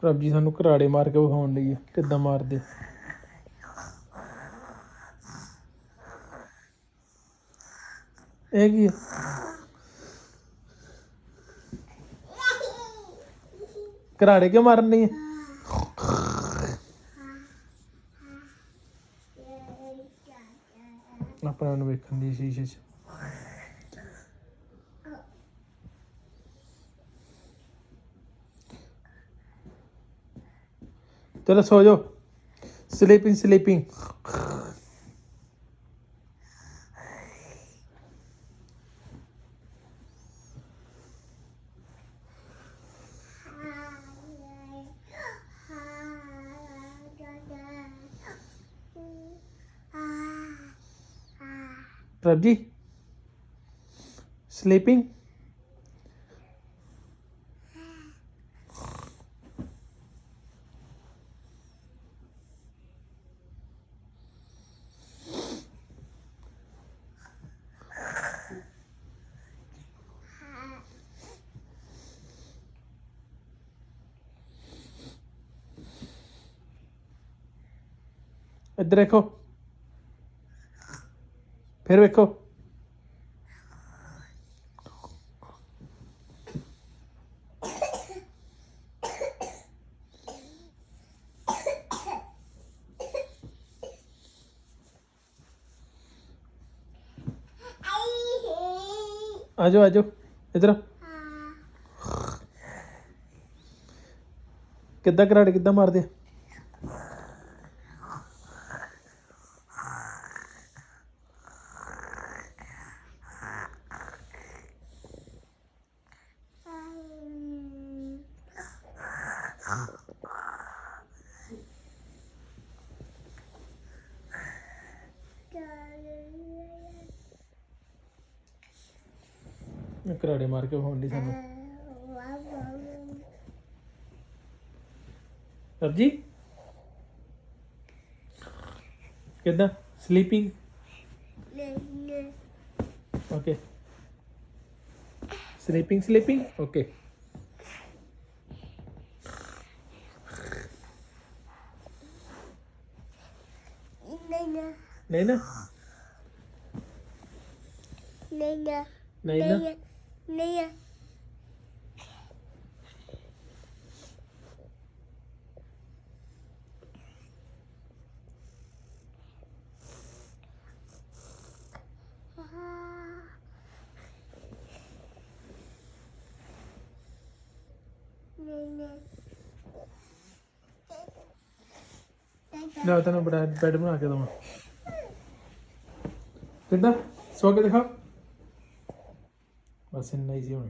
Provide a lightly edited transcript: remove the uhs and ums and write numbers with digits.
ਰੱਬ ਜੀ ਸਾਨੂੰ ਘਰਾੜੇ ਮਾਰ ਕੇ ਵਿਖਾਉਣ ਲਈ ਕਿੱਦਾਂ ਮਾਰਦੇ। ਇਹ ਕੀ ਘਰਾੜੇ ਕਿਉਂ ਮਾਰਨ ਲਈ ਆਪਣੇ ਨੂੰ ਵੇਖਣ ਦੀ ਸ਼ੀਸ਼ੇ 'ਚ। चलो सो जाओ। स्लीपिंग स्लीपिंग प्रभ जी स्लीपिंग। इधर देखो फिर देखो। आ जाओ इधर। किद्दां घराड़े किद्दां मारदे। घराड़े मार के विखाउण दी सानू। जी किद्दां स्लीपिंग। Okay sleeping okay. नहीं ना नहीं। ना तेन बेड बना के दवा। किद्दां सो के दिखा। बस इन्ना ही सी हुण।